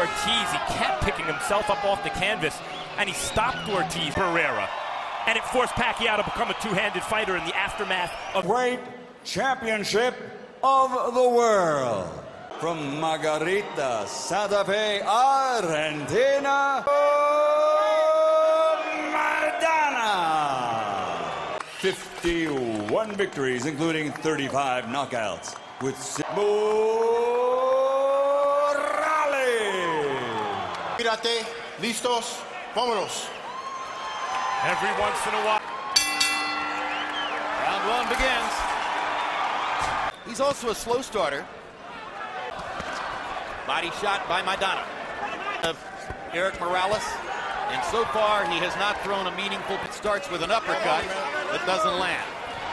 Ortiz. He kept picking himself up off the canvas, and he stopped Ortiz. Pereira. And it forced Pacquiao to become a two-handed fighter in the aftermath of Great Championship of the World. From Margarita, Santa Fe, Argentina, Maidana. 51 victories, including 35 knockouts. With Morales. Mírate, listos, vámonos. every once in a while. Round one begins. He's also a slow starter. Body shot by Maidana of Erik Morales. And so far, he has not thrown a meaningful. It starts with an uppercut that doesn't land.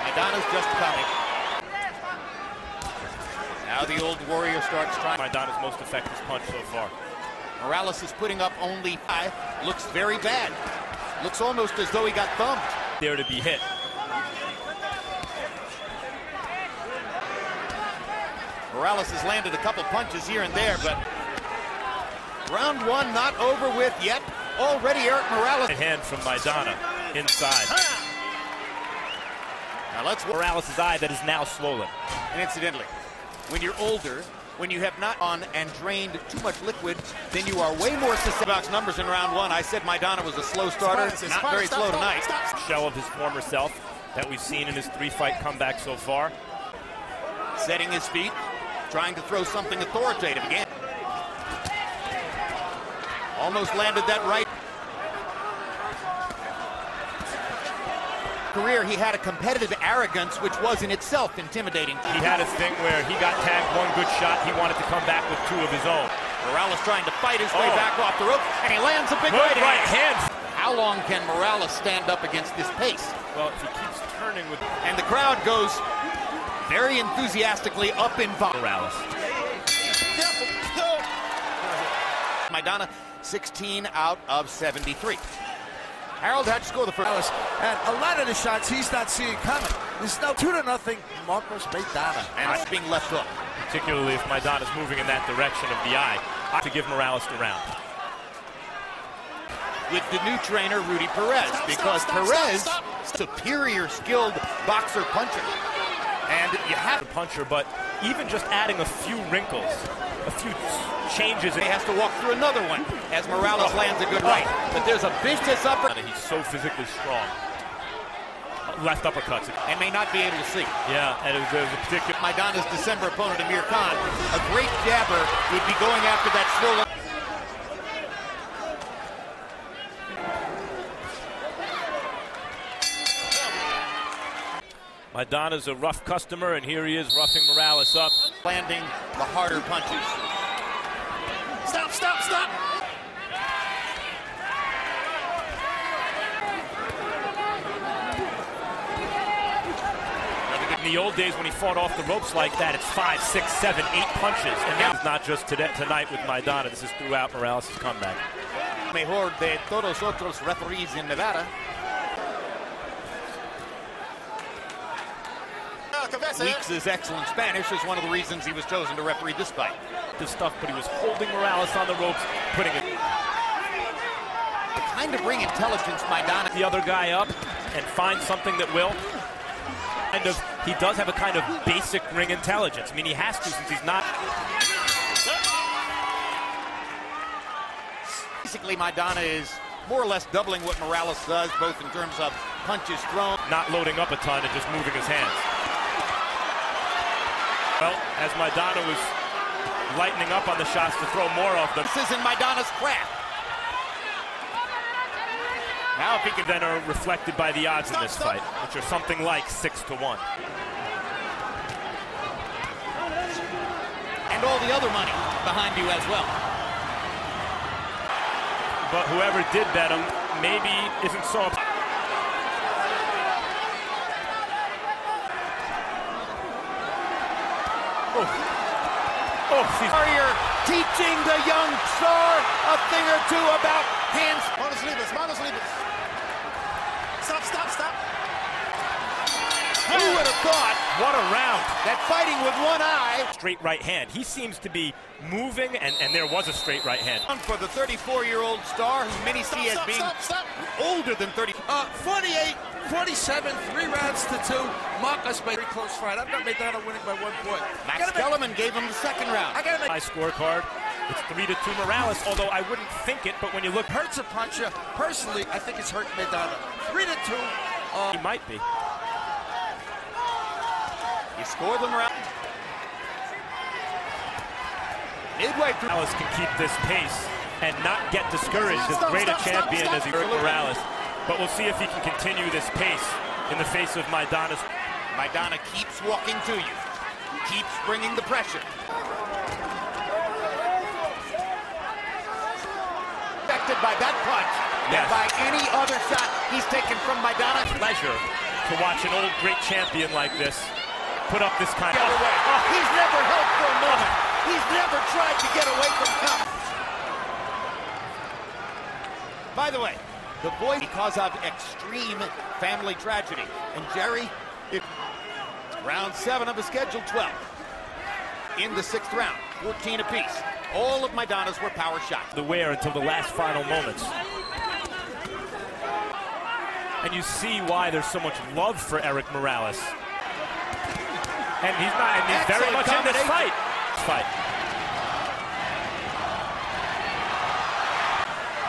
Maidana's just coming. Now the old warrior starts trying. Maidana's most effective punch so far. Morales is putting up only 5. Looks very bad. Looks almost as though he got thumped. There to be hit. Morales has landed a couple punches here and there, but round one not over with yet. Already Erik Morales. Right hand from Maidana inside. Now let's Morales' eye that is now swollen. And incidentally, when you're older, when you have not on and drained too much liquid, then you are way more susceptible. Numbers in round one. I said Maidana was a slow starter, not very slow tonight. Shell of his former self that we've seen in his 3-fight comeback so far. Setting his feet, trying to throw something authoritative again. Almost landed that right. Career, he had a competitive arrogance which was in itself intimidating. He had a thing where he got tagged one good shot, he wanted to come back with 2 of his own. Morales trying to fight his way back off the rope, and he lands a big right hand. How long can Morales stand up against this pace? Well, if he keeps turning with... And the crowd goes very enthusiastically up in Morales. Maidana, 16 out of 73. Harold, how'd you score the first? And a lot of the shots he's not seeing coming. There's no 2-0 Marcos Maidana. And it's being left hook. Particularly if Maidana's moving in that direction of the eye, to give Morales the round. With the new trainer, Rudy Perez, because Perez, superior skilled boxer puncher. And you have a puncher, but even just adding a few wrinkles, a few changes. He has to walk through another one as Morales lands a good right. But there's a vicious uppercut. He's so physically strong. Left uppercuts. And may not be able to see. Yeah, and there's a particular... Maidana's December opponent, Amir Khan, a great jabber, would be going after that swollen... Maidana's a rough customer, and here he is roughing Morales up. Landing the harder punches. Stop, stop, stop! In the old days when he fought off the ropes like that, it's 5, 6, 7, 8 punches. And now it's not just tonight with Maidana. This is throughout Morales' comeback. Mejor de todos otros referees in Nevada. Weeks' excellent Spanish is one of the reasons he was chosen to referee this fight. This stuff, but he was holding Morales on the ropes, putting it... The kind of ring intelligence Maidana... The other guy up and find something that will. He does have a kind of basic ring intelligence. I mean, he has to since he's not... Basically, Maidana is more or less doubling what Morales does, both in terms of punches thrown. Not loading up a ton and just moving his hands. Well, as Maidana was lightening up on the shots to throw more of them. This is in Maidana's craft. Now if he can then are reflected by the odds in this fight, which are something like 6-1. And all the other money behind you as well. But whoever did bet him maybe isn't so... Warrior teaching the young star a thing or two about hands. Manos libres, manos libres. Stop, stop, stop. Who would have thought What a round. that fighting with one eye Straight right hand. He seems to be moving, and there was a straight right hand. for the 34-year-old star who many see as being older than 30. 48, 47, 3 rounds to 2. Marcus made a very close fight. I've got Maidana winning by 1 point. Max Kellerman gave him the second round. I gotta make My scorecard. It's 3-2 Morales, although I wouldn't think it, but when you look, hurts a puncher. Personally, I think it's hurt Maidana. 3-2. he might be. He scored them around. Midway through. Morales can keep this pace and not get discouraged as great a champion as Erik Morales. But we'll see if he can continue this pace in the face of Maidana's. Maidana keeps walking to you. Keeps bringing the pressure. Affected by that punch Yes. and by any other shot he's taken from Maidana. Pleasure to watch an old great champion like this put up this kind The of. other way. He's never held for a moment. He's never tried to get away from count. By the way, the boy, because of extreme family tragedy. And Jerry, round 7 of the scheduled 12. In the 6th round, 14 apiece. All of Maidana's were power shots. The wear until the last final moments. And you see why there's so much love for Erik Morales. And he's not, and he's very much in this fight.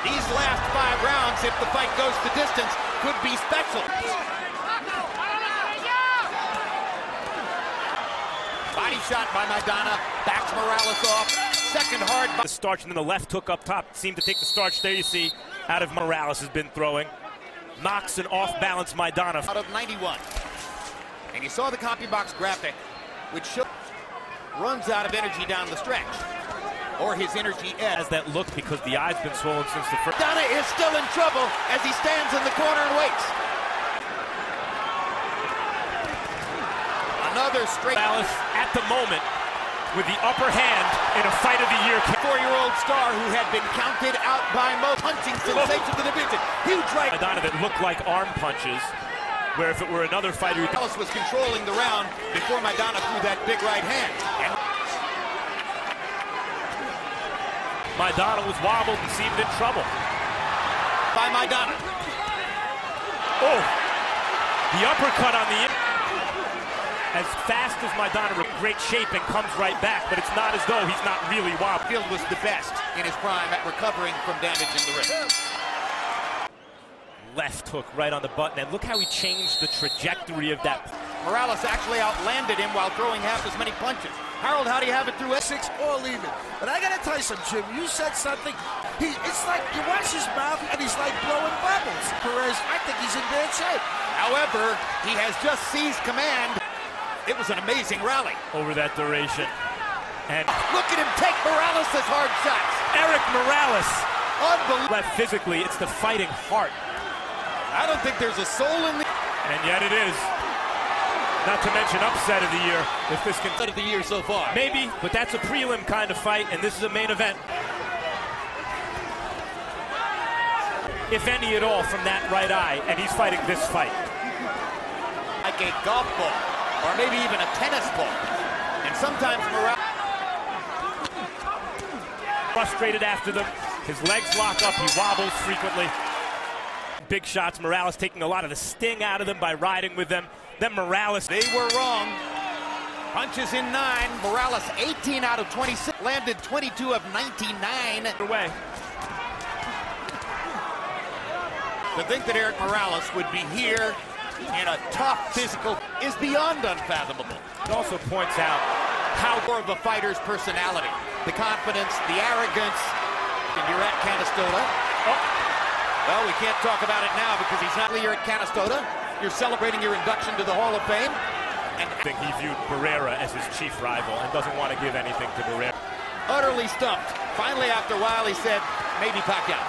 These last 5 rounds, if the fight goes the distance, could be special. Body shot by Maidana, backs Morales off. Second hard. The starch and then the left hook up top seemed to take the starch. There you see, out of Morales has been throwing. Knocks an off-balance Maidana. Out of 91. And you saw the copy box graphic, which shows runs out of energy down the stretch. Or his energy Has that look because the eye's been swollen since the first. Maidana is still in trouble as he stands in the corner and waits. Another straight. Morales at the moment with the upper hand in a fight of the year. 4-year-old star who had been counted out by most punching sensation of the division. Huge right. Maidana that looked like arm punches, where if it were another fighter who Morales was controlling the round before Maidana threw that big right hand. And Maidana was wobbled and seemed in trouble. by Maidana. Oh, the uppercut on the as fast as Maidana, great shape and comes right back, but it's not as though he's not really wobbled. Field was the best in his prime at recovering from damage in the wrist. Left hook right on the button, and look how he changed the trajectory of that. Morales actually outlanded him while throwing half as many punches. Harold, how do you have it through 6 all even. But I gotta tell you something, Jim. You said something. It's like you watch his mouth and he's like blowing bubbles. Perez, I think he's in bad shape. However, he has just seized command. It was an amazing rally. Over that duration. And Look at him take Morales' hard shots. Erik Morales, Unbelievable. left physically, it's the fighting heart. I don't think there's a soul in the And yet it is. Not to mention upset of the year, if this can. of the year so far. Maybe, but that's a prelim kind of fight, and this is a main event. If any at all from that right eye, and he's fighting this fight. Like a golf ball, or maybe even a tennis ball. And sometimes Morales. Frustrated after them, his legs lock up, he wobbles frequently. Big shots, Morales taking a lot of the sting out of them by riding with them. Then Morales. They were wrong. Punches in 9. Morales 18 out of 26. Landed 22 of 99. Away. To think that Erik Morales would be here in a tough physical is beyond unfathomable. It also points out How more of a fighter's personality, the confidence, the arrogance. And you're at Canastota. Oh. Well, we can't talk about it now because he's not here at Canastota. You're celebrating your induction to the Hall of Fame. And I think he viewed Barrera as his chief rival and doesn't want to give anything to Barrera. utterly stumped. Finally, after a while, he said, maybe Pacquiao.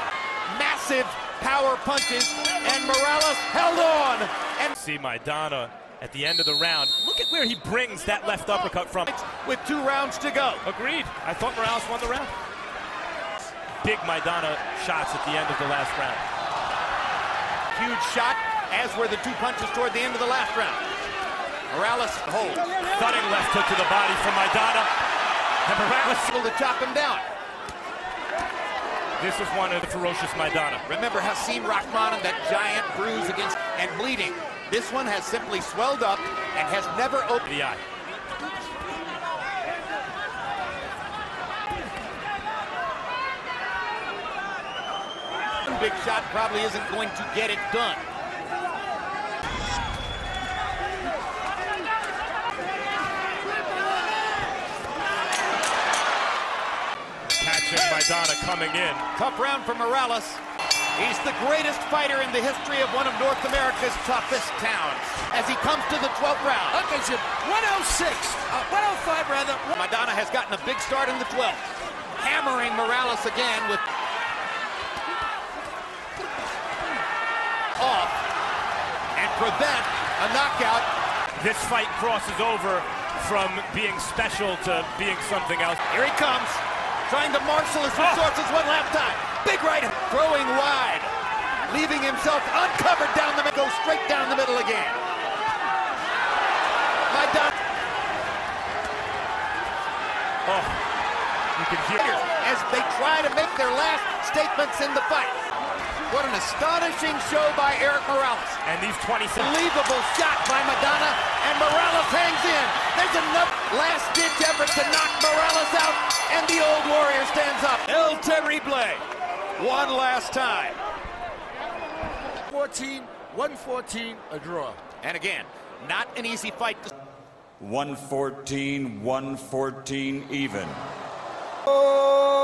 Massive power punches, and Morales held on. And See Maidana at the end of the round. Look at where he brings that left uppercut from. with 2 rounds to go. Agreed. I thought Morales won the round. Big Maidana shots at the end of the last round. Huge shot, as were the 2 punches toward the end of the last round. Morales holds. Thudding left hook to the body from Maidana. And Morales Able to chop him down. This is one of the ferocious Maidana. Remember Hasim Rahman and that giant bruise against and bleeding. This one has simply swelled up and has never opened The eye. Big shot probably isn't going to get it done. Catching Maidana coming in. Tough round for Morales. He's the greatest fighter in the history of one of North America's toughest towns. As he comes to the 12th round. Okay, Jim. 106. 105, rather. Maidana has gotten a big start in the 12th. Hammering Morales again with off and prevent a knockout. This fight crosses over from being special to being something else. Here he comes, trying to marshal his resources one last time. Big right, throwing wide, leaving himself uncovered down the middle, goes straight down the middle again. Maidana. Oh, you can hear it. As they try to make their last statements in the fight. What an astonishing show by Erik Morales. And these 20 seconds. Unbelievable shot by Maidana, and Morales hangs in. There's enough last-ditch effort to knock Morales out, and the old warrior stands up. El Terrible, one last time. 114, a draw. And again, not an easy fight. 114, 114 even. Oh!